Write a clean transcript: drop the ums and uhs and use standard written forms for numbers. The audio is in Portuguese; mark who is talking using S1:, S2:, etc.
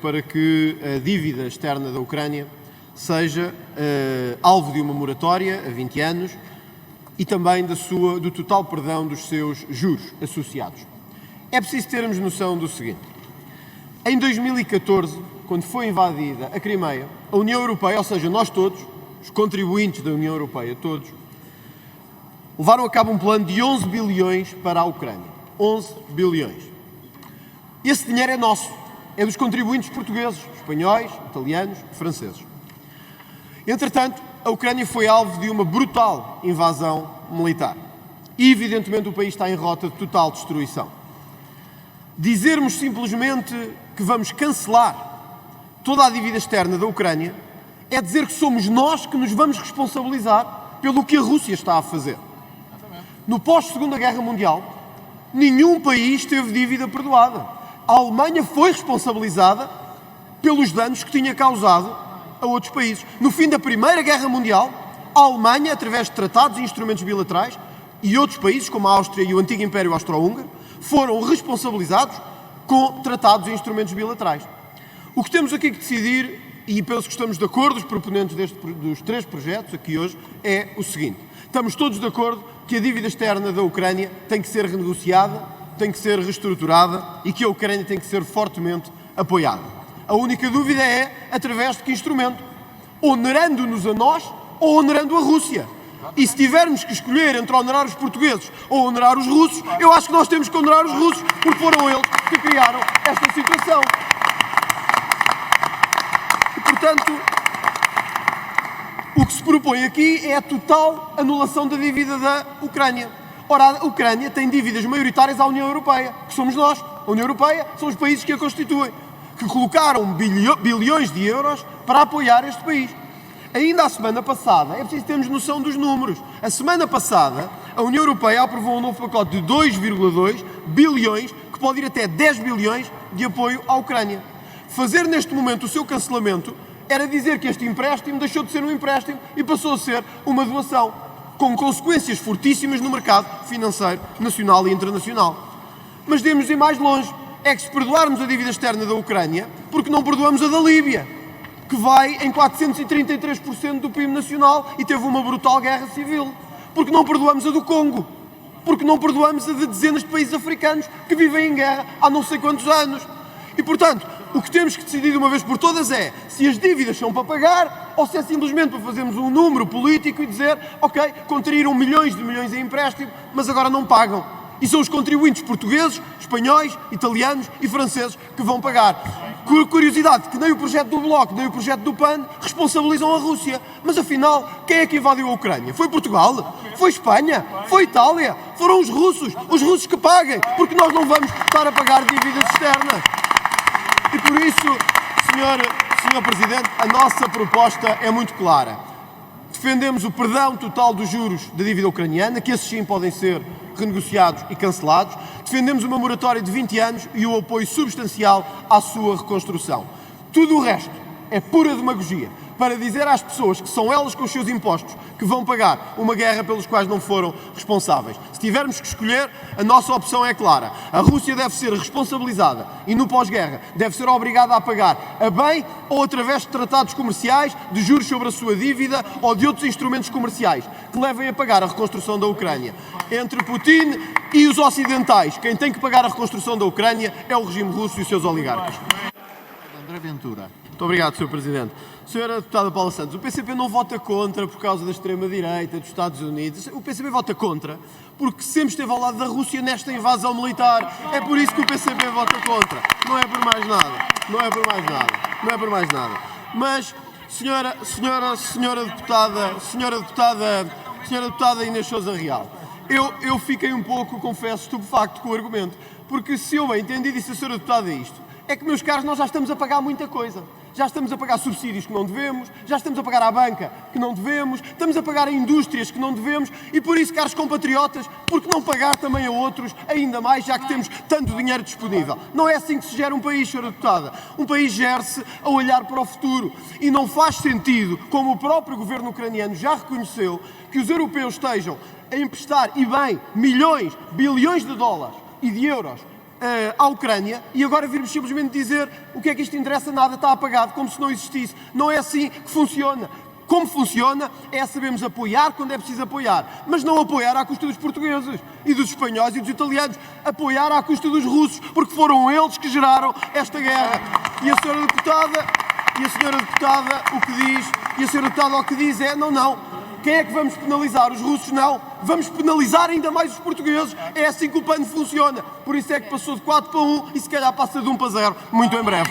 S1: para que a dívida externa da Ucrânia seja alvo de uma moratória a 20 anos e também do total perdão dos seus juros associados. É preciso termos noção do seguinte: em 2014, quando foi invadida a Crimeia, a União Europeia, ou seja, nós todos, os contribuintes da União Europeia todos, levaram a cabo um plano de 11 bilhões para a Ucrânia. 11 bilhões. Esse dinheiro é nosso, é dos contribuintes portugueses, espanhóis, italianos, franceses. Entretanto, a Ucrânia foi alvo de uma brutal invasão militar. E, evidentemente, o país está em rota de total destruição. Dizermos simplesmente que vamos cancelar toda a dívida externa da Ucrânia é dizer que somos nós que nos vamos responsabilizar pelo que a Rússia está a fazer. No pós-Segunda Guerra Mundial, nenhum país teve dívida perdoada. A Alemanha foi responsabilizada pelos danos que tinha causado a outros países. No fim da Primeira Guerra Mundial, a Alemanha, através de tratados e instrumentos bilaterais, e outros países, como a Áustria e o antigo Império Austro-Húngaro, foram responsabilizados com tratados e instrumentos bilaterais. O que temos aqui que decidir, e penso que estamos de acordo, os proponentes dos três projetos aqui hoje, é o seguinte: estamos todos de acordo que a dívida externa da Ucrânia tem que ser renegociada, tem que ser reestruturada e que a Ucrânia tem que ser fortemente apoiada. A única dúvida é através de que instrumento? Onerando-nos a nós ou onerando a Rússia? E se tivermos que escolher entre onerar os portugueses ou onerar os russos, eu acho que nós temos que onerar os russos, porque foram eles que criaram esta situação. E, portanto, o que se propõe aqui é a total anulação da dívida da Ucrânia. Ora, a Ucrânia tem dívidas maioritárias à União Europeia, que somos nós. A União Europeia são os países que a constituem, que colocaram bilhões de euros para apoiar este país. Ainda a semana passada, é preciso termos noção dos números, a semana passada a União Europeia aprovou um novo pacote de 2,2 bilhões, que pode ir até 10 bilhões de apoio à Ucrânia. Fazer neste momento o seu cancelamento era dizer que este empréstimo deixou de ser um empréstimo e passou a ser uma doação, com consequências fortíssimas no mercado financeiro nacional e internacional. Mas devemos ir mais longe, é que se perdoarmos a dívida externa da Ucrânia, porque não perdoamos a da Líbia, que vai em 433% do PIB nacional e teve uma brutal guerra civil. Porque não perdoamos a do Congo. Porque não perdoamos a de dezenas de países africanos que vivem em guerra há não sei quantos anos. E, portanto, o que temos que decidir de uma vez por todas é se as dívidas são para pagar ou se é simplesmente para fazermos um número político e dizer, ok, contraíram milhões de milhões em empréstimo, mas agora não pagam. E são os contribuintes portugueses, espanhóis, italianos e franceses que vão pagar. Curiosidade, que nem o projeto do Bloco, nem o projeto do PAN responsabilizam a Rússia. Mas afinal, quem é que invadiu a Ucrânia? Foi Portugal? Foi Espanha? Foi Itália? Foram os russos que paguem, porque nós não vamos estar a pagar dívidas externas. E por isso, Senhor Presidente, a nossa proposta é muito clara. Defendemos o perdão total dos juros da dívida ucraniana, que esses sim podem ser renegociados e cancelados. Defendemos uma moratória de 20 anos e o apoio substancial à sua reconstrução. Tudo o resto é pura demagogia, para dizer às pessoas que são elas com os seus impostos que vão pagar uma guerra pelos quais não foram responsáveis. Se tivermos que escolher, a nossa opção é clara. A Rússia deve ser responsabilizada e no pós-guerra deve ser obrigada a pagar a bem ou através de tratados comerciais, de juros sobre a sua dívida ou de outros instrumentos comerciais que levem a pagar a reconstrução da Ucrânia. Entre Putin e os ocidentais, quem tem que pagar a reconstrução da Ucrânia é o regime russo e os seus oligarcas.
S2: André Ventura.
S1: Muito obrigado, Sr. Presidente. Senhora Deputada Paula Santos, o PCP não vota contra por causa da extrema-direita dos Estados Unidos. O PCP vota contra porque sempre esteve ao lado da Rússia nesta invasão militar. É por isso que o PCP vota contra. Não é por mais nada. Não é por mais nada. Não é por mais nada. Mas, senhora deputada Inês Sousa Real, eu fiquei um pouco, confesso, estupefacto com o argumento. Porque se eu bem entendi, disse a senhora deputada isto, é que, meus caros, nós já estamos a pagar muita coisa. Já estamos a pagar subsídios que não devemos, já estamos a pagar à banca que não devemos, estamos a pagar a indústrias que não devemos e, por isso, caros compatriotas, por que não pagar também a outros ainda mais, já que temos tanto dinheiro disponível? Não é assim que se gera um país, senhora deputada. Um país gera-se a olhar para o futuro e não faz sentido, como o próprio governo ucraniano já reconheceu, que os europeus estejam a emprestar, e bem, milhões, bilhões de dólares e de euros à Ucrânia e agora virmos simplesmente dizer o que é que isto interessa, nada, está apagado, como se não existisse. Não é assim que funciona. Como funciona é sabermos apoiar quando é preciso apoiar, mas não apoiar à custa dos portugueses e dos espanhóis e dos italianos, apoiar à custa dos russos, porque foram eles que geraram esta guerra. E a senhora deputada, o que diz, e a senhora deputada o que diz é, não, quem é que vamos penalizar? Os russos não, vamos penalizar ainda mais os portugueses, é assim que o PAN funciona. Por isso é que passou de 4 para 1 e se calhar passa de 1 para 0, muito em breve.